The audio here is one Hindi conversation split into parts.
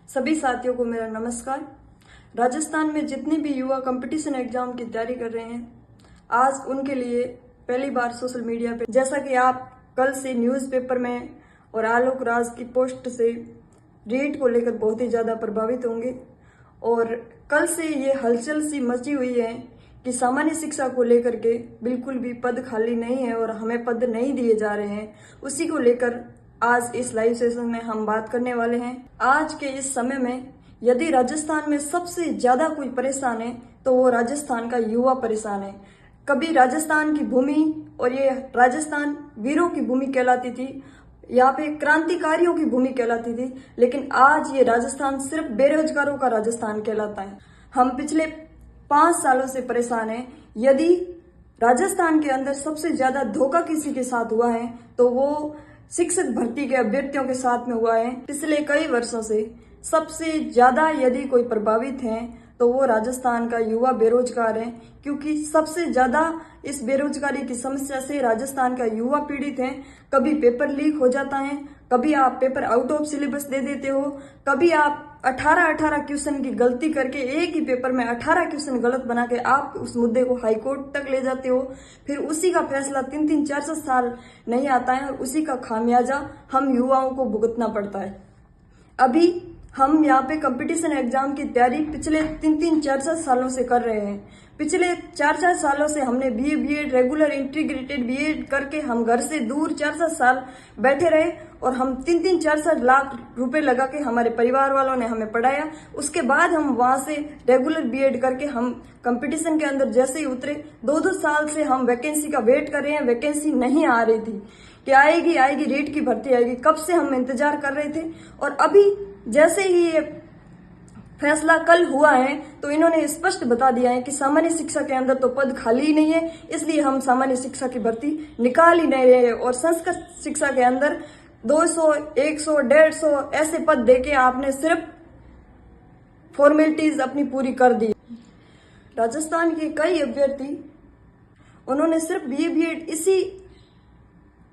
सभी साथियों को मेरा नमस्कार। राजस्थान में जितने भी युवा कंपटीशन एग्जाम की तैयारी कर रहे हैं, आज उनके लिए पहली बार सोशल मीडिया पे, जैसा कि आप कल से न्यूज़पेपर में और आलोक राज की पोस्ट से रीट को लेकर बहुत ही ज़्यादा प्रभावित होंगे। और कल से ये हलचल सी मची हुई है कि सामान्य शिक्षा को लेकर के बिल्कुल भी पद खाली नहीं है और हमें पद नहीं दिए जा रहे हैं। उसी को लेकर आज इस लाइव सेशन में हम बात करने वाले हैं। आज के इस समय में यदि राजस्थान में सबसे ज्यादा कोई परेशान है तो वो राजस्थान का युवा परेशान है। कभी राजस्थान की भूमि और ये राजस्थान वीरों की भूमि कहलाती थी, यहाँ पे क्रांतिकारियों की भूमि कहलाती थी, लेकिन आज ये राजस्थान सिर्फ बेरोजगारों का राजस्थान कहलाता है। हम पिछले 5 सालों से परेशान हैं। यदि राजस्थान के अंदर सबसे ज्यादा धोखा किसी के साथ हुआ है तो वो शिक्षक भर्ती के अभ्यर्थियों के साथ में हुआ है। पिछले कई वर्षों से सबसे ज्यादा यदि कोई प्रभावित है तो वो राजस्थान का युवा बेरोजगार है, क्योंकि सबसे ज्यादा इस बेरोजगारी की समस्या से राजस्थान का युवा पीड़ित है। कभी पेपर लीक हो जाता है, कभी आप पेपर आउट ऑफ सिलेबस दे देते हो, कभी आप 18 क्वेश्चन की गलती करके एक ही पेपर में 18 क्वेश्चन गलत बना के आप उस मुद्दे को हाई कोर्ट तक ले जाते हो। फिर उसी का फैसला 3-3, 4 साल नहीं आता है और उसी का खामियाजा हम युवाओं को भुगतना पड़ता है। अभी हम यहाँ पे कंपटीशन एग्जाम की तैयारी पिछले 3-3, 4 सालों से कर रहे हैं। पिछले 4 सालों से हमने BA, BEd, regular integrated BEd करके हम घर से दूर 4 साल बैठे रहे और हम 3-3, 4 लाख रुपए लगा के हमारे परिवार वालों ने हमें पढ़ाया। उसके बाद हम वहां से रेगुलर बीएड करके हम कंपटीशन के अंदर जैसे ही उतरे, 2-2 साल से हम वैकेंसी का वेट कर रहे हैं। वैकेंसी नहीं आ रही थी कि आएगी आएगी, रीट की भर्ती आएगी, कब से हम इंतजार कर रहे थे। और अभी जैसे ही ये फैसला कल हुआ है तो इन्होंने स्पष्ट बता दिया है कि सामान्य शिक्षा के अंदर तो पद खाली ही नहीं है, इसलिए हम सामान्य शिक्षा की भर्ती निकाल ही नहीं रहे। और संस्कृत शिक्षा के अंदर 200, 100, 150 ऐसे पद देके आपने सिर्फ फॉर्मेलिटीज अपनी पूरी कर दी। राजस्थान के कई अभ्यर्थी उन्होंने सिर्फ बीए, बीएड इसी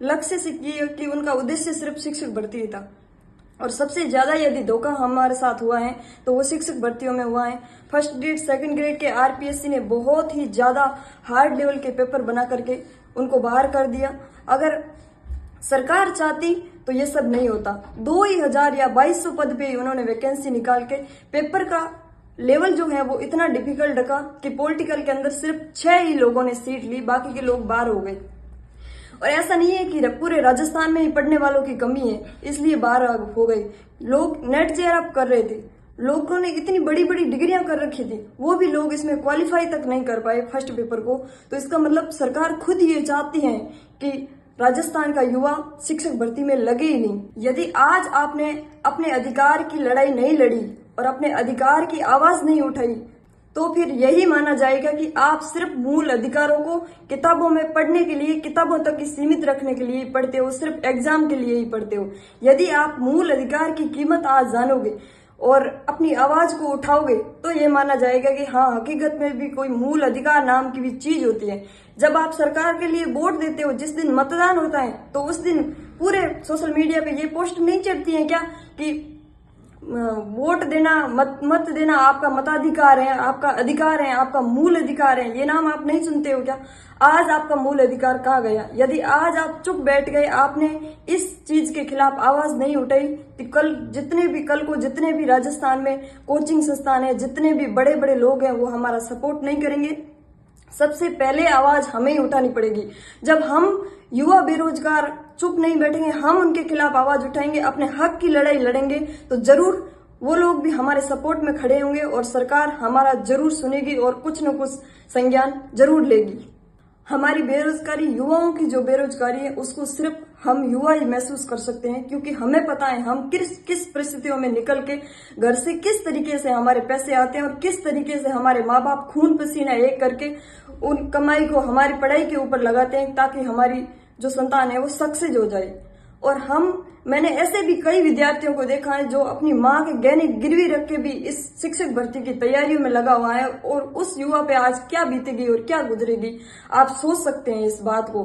लक्ष्य से किए कि उनका उद्देश्य सिर्फ शिक्षक भर्ती था। और सबसे ज्यादा यदि धोखा हमारे साथ हुआ है तो वो शिक्षक भर्तियों में हुआ है। फर्स्ट ग्रेड, सेकंड ग्रेड के आरपीएससी ने बहुत ही ज्यादा हार्ड लेवल के पेपर बना करके उनको बाहर कर दिया। अगर सरकार चाहती तो ये सब नहीं होता। 2000 या 2200 पद पे उन्होंने वैकेंसी निकाल के पेपर का लेवल जो है वो इतना डिफिकल्ट रखा कि पॉलिटिकल के अंदर सिर्फ 6 ही लोगों ने सीट ली, बाकी के लोग बाहर हो गए। और ऐसा नहीं है कि पूरे राजस्थान में ही पढ़ने वालों की कमी है इसलिए बाहर हो गई। लोग नेट जेआरएफ कर रहे थे, लोगों ने इतनी बड़ी बड़ी डिग्रियां कर रखी थी, वो भी लोग इसमें क्वालिफाई तक नहीं कर पाए फर्स्ट पेपर को। तो इसका मतलब सरकार खुद ये चाहती है कि राजस्थान का युवा शिक्षक भर्ती में लगे ही नहीं। यदि आज आपने अपने अधिकार की लड़ाई नहीं लड़ी और अपने अधिकार की आवाज नहीं उठाई तो फिर यही माना जाएगा कि आप सिर्फ मूल अधिकारों को किताबों में पढ़ने के लिए, किताबों तक ही सीमित रखने के लिए पढ़ते हो, सिर्फ एग्जाम के लिए ही पढ़ते हो। यदि आप मूल अधिकार की कीमत आज जानोगे और अपनी आवाज को उठाओगे तो ये माना जाएगा कि हाँ, हकीकत में भी कोई मूल अधिकार नाम की भी चीज होती है। जब आप सरकार के लिए वोट देते हो, जिस दिन मतदान होता है तो उस दिन पूरे सोशल मीडिया पे ये पोस्ट नहीं चढ़ती है क्या कि वोट देना, मत देना आपका मताधिकार है, आपका अधिकार है, आपका मूल अधिकार है। ये नाम आप नहीं सुनते हो क्या? आज आपका मूल अधिकार कहाँ गया? यदि आज आप चुप बैठ गए, आपने इस चीज के खिलाफ आवाज नहीं उठाई तो कल को जितने भी राजस्थान में कोचिंग संस्थान है, जितने भी बड़े बड़े लोग हैं वो हमारा सपोर्ट नहीं करेंगे। सबसे पहले आवाज हमें ही उठानी पड़ेगी। जब हम युवा बेरोजगार चुप नहीं बैठेंगे, हम उनके खिलाफ आवाज उठाएंगे, अपने हक की लड़ाई लड़ेंगे तो जरूर वो लोग भी हमारे सपोर्ट में खड़े होंगे और सरकार हमारा जरूर सुनेगी और कुछ न कुछ संज्ञान जरूर लेगी। हमारी बेरोजगारी, युवाओं की जो बेरोजगारी है उसको सिर्फ हम युवा ही महसूस कर सकते हैं, क्योंकि हमें पता है हम किस परिस्थितियों में निकल के घर से किस तरीके से हमारे पैसे आते हैं और किस तरीके से हमारे माँ बाप खून पसीना एक करके उन कमाई को हमारी पढ़ाई के ऊपर लगाते हैं ताकि हमारी जो संतान है वो सक्सेस हो जाए। और मैंने ऐसे भी कई विद्यार्थियों को देखा है जो अपनी माँ के गहने गिरवी रख के भी इस शिक्षक भर्ती की तैयारियों में लगा हुआ है, और उस युवा पे आज क्या बीतेगी और क्या गुजरेगी आप सोच सकते हैं इस बात को।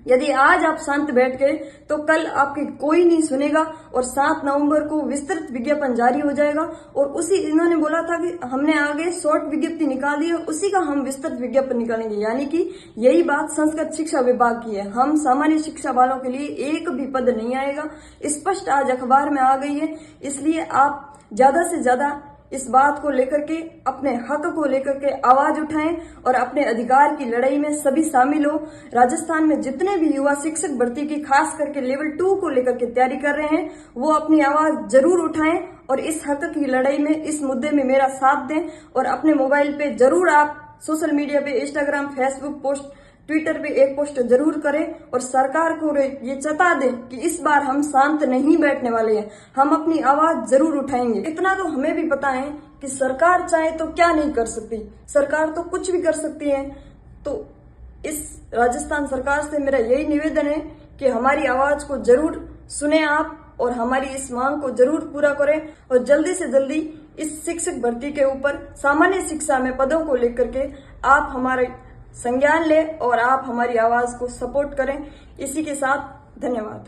यदि आज आप शांत बैठ गए तो कल आपकी कोई नहीं सुनेगा और 7 नवंबर को विस्तृत विज्ञापन जारी हो जाएगा। और उसी इन्होंने बोला था कि हमने आगे शॉर्ट विज्ञप्ति निकाल दी और उसी का हम विस्तृत विज्ञापन निकालेंगे, यानी कि यही बात संस्कृत शिक्षा विभाग की है। हम सामान्य शिक्षा वालों के लिए एक भी पद नहीं आएगा, स्पष्ट आज अखबार में आ गई है। इसलिए आप ज्यादा से ज्यादा इस बात को लेकर के, अपने हक को लेकर के आवाज उठाएं और अपने अधिकार की लड़ाई में सभी शामिल हो। राजस्थान में जितने भी युवा शिक्षक भर्ती की खास करके लेवल 2 को लेकर के तैयारी कर रहे हैं, वो अपनी आवाज जरूर उठाएं और इस हक की लड़ाई में, इस मुद्दे में मेरा साथ दें। और अपने मोबाइल पे जरूर आप सोशल मीडिया पे, इंस्टाग्राम, फेसबुक पोस्ट, ट्विटर पे एक पोस्ट जरूर करें और सरकार को ये चेता दें कि इस बार हम शांत नहीं बैठने वाले हैं, हम अपनी आवाज जरूर उठाएंगे। इतना तो हमें भी पता है कि सरकार चाहे तो क्या नहीं कर सकती, सरकार तो कुछ भी कर सकती है। तो इस राजस्थान सरकार से मेरा यही निवेदन है कि हमारी आवाज को जरूर सुने आप और हमारी इस मांग को जरूर पूरा करें और जल्दी से जल्दी इस शिक्षक भर्ती के ऊपर, सामान्य शिक्षा में पदों को लेकर के आप हमारे संज्ञान लें और आप हमारी आवाज को सपोर्ट करें। इसी के साथ धन्यवाद।